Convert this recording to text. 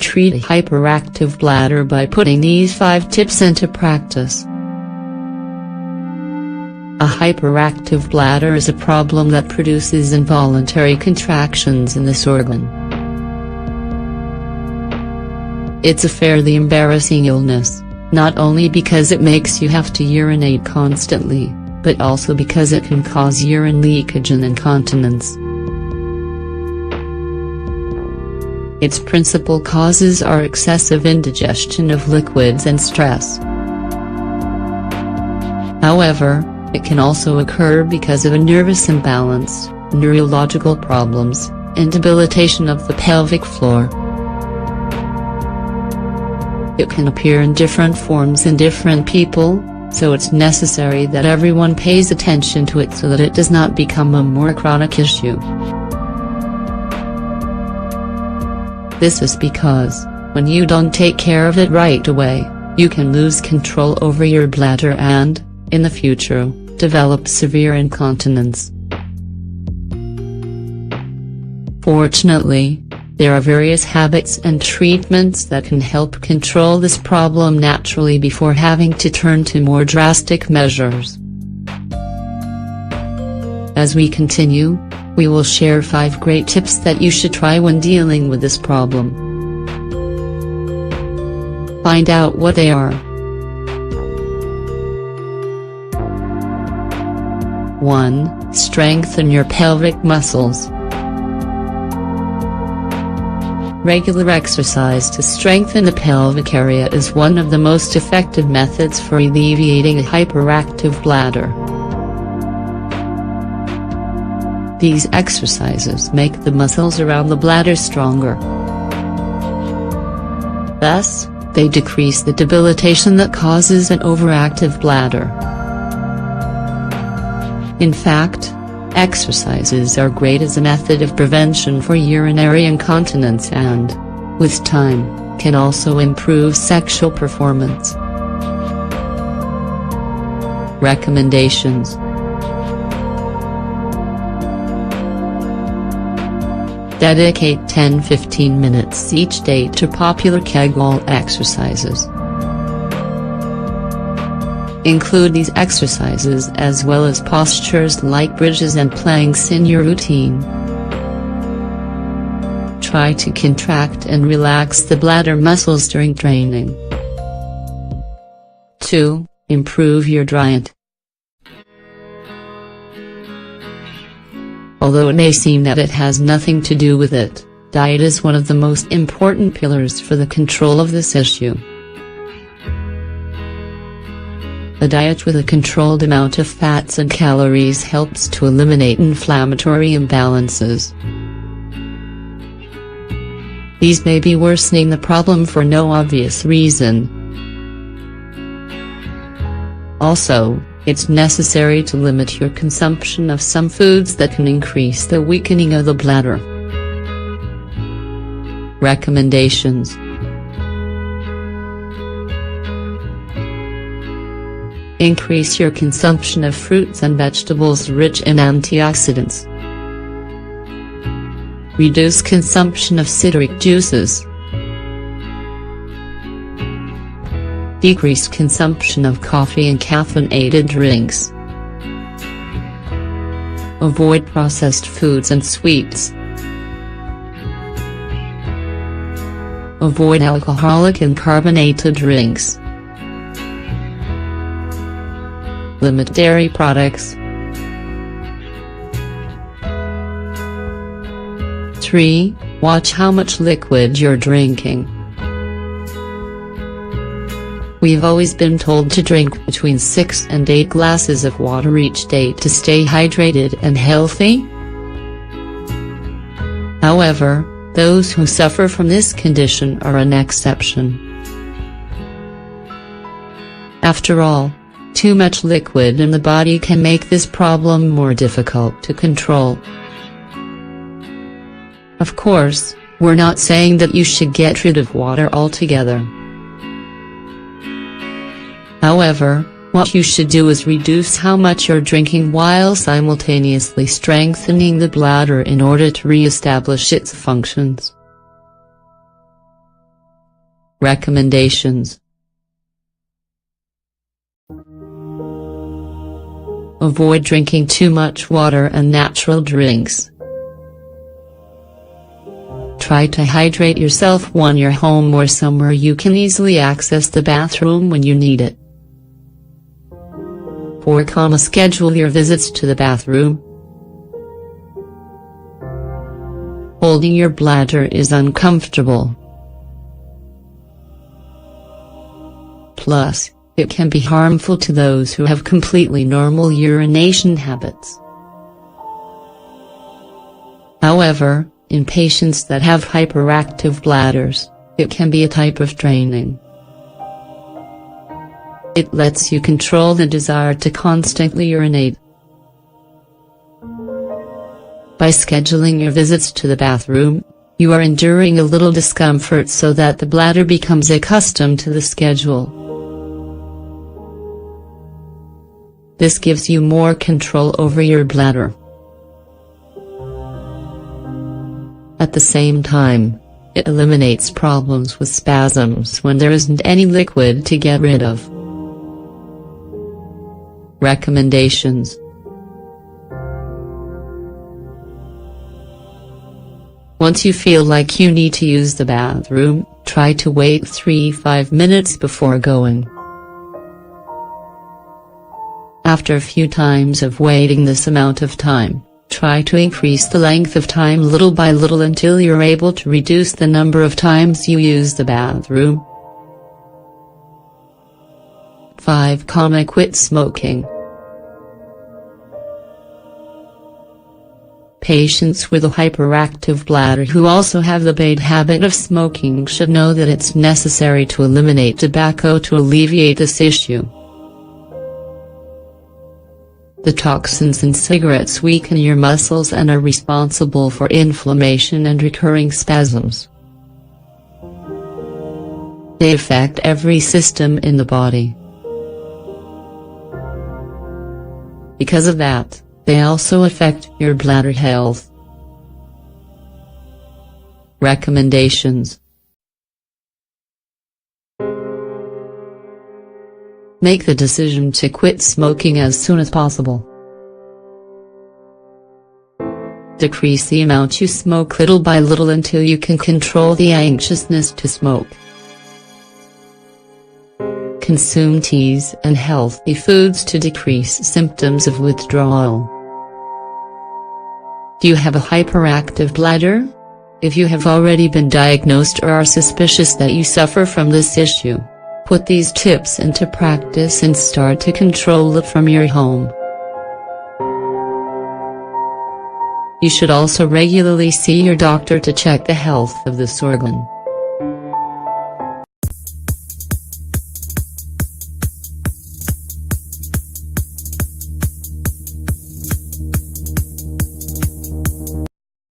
treat a hyperactive bladder by putting these 5 tips into practice. A hyperactive bladder is a problem that produces involuntary contractions in this organ. It's a fairly embarrassing illness, not only because it makes you have to urinate constantly, but also because it can cause urine leakage and incontinence. Its principal causes are excessive indigestion of liquids and stress. However, it can also occur because of a nervous imbalance, neurological problems, and debilitation of the pelvic floor. It can appear in different forms in different people, so it's necessary that everyone pays attention to it so that it does not become a more chronic issue. This is because, when you don't take care of it right away, you can lose control over your bladder and, in the future, develop severe incontinence. Fortunately, there are various habits and treatments that can help control this problem naturally before having to turn to more drastic measures. As we continue, we will share 5 great tips that you should try when dealing with this problem. Find out what they are. 1. Strengthen your pelvic muscles. Regular exercise to strengthen the pelvic area is one of the most effective methods for alleviating a hyperactive bladder. These exercises make the muscles around the bladder stronger. Thus, they decrease the debilitation that causes an overactive bladder. In fact, exercises are great as a method of prevention for urinary incontinence and, with time, can also improve sexual performance. Recommendations. Dedicate 10-15 minutes each day to popular Kegel exercises. Include these exercises as well as postures like bridges and planks in your routine. Try to contract and relax the bladder muscles during training. 2. Improve your diet. Although it may seem that it has nothing to do with it, diet is one of the most important pillars for the control of this issue. A diet with a controlled amount of fats and calories helps to eliminate inflammatory imbalances. These may be worsening the problem for no obvious reason. Also, it's necessary to limit your consumption of some foods that can increase the weakening of the bladder. Recommendations. Increase your consumption of fruits and vegetables rich in antioxidants. Reduce consumption of citric juices. Decrease consumption of coffee and caffeinated drinks. Avoid processed foods and sweets. Avoid alcoholic and carbonated drinks. Limit dairy products. 3. Watch how much liquid you're drinking. We've always been told to drink between 6 and 8 glasses of water each day to stay hydrated and healthy. However, those who suffer from this condition are an exception. After all, too much liquid in the body can make this problem more difficult to control. Of course, we're not saying that you should get rid of water altogether. However, what you should do is reduce how much you're drinking while simultaneously strengthening the bladder in order to re-establish its functions. Recommendations: avoid drinking too much water and natural drinks. Try to hydrate yourself when you're home or somewhere you can easily access the bathroom when you need it. 4. Schedule your visits to the bathroom. Holding your bladder is uncomfortable. Plus, it can be harmful to those who have completely normal urination habits. However, in patients that have hyperactive bladders, it can be a type of training. It lets you control the desire to constantly urinate. By scheduling your visits to the bathroom, you are enduring a little discomfort so that the bladder becomes accustomed to the schedule. This gives you more control over your bladder. At the same time, it eliminates problems with spasms when there isn't any liquid to get rid of. Recommendations: once you feel like you need to use the bathroom, try to wait 3–5 minutes before going. After a few times of waiting this amount of time, try to increase the length of time little by little until you're able to reduce the number of times you use the bathroom. 5. Quit smoking. Patients with a hyperactive bladder who also have the bad habit of smoking should know that it's necessary to eliminate tobacco to alleviate this issue. The toxins in cigarettes weaken your muscles and are responsible for inflammation and recurring spasms. They affect every system in the body. Because of that, they also affect your bladder health. Recommendations: make the decision to quit smoking as soon as possible. Decrease the amount you smoke little by little until you can control the anxiousness to smoke. Consume teas and healthy foods to decrease symptoms of withdrawal. Do you have a hyperactive bladder? If you have already been diagnosed or are suspicious that you suffer from this issue, put these tips into practice and start to control it from your home. You should also regularly see your doctor to check the health of this organ.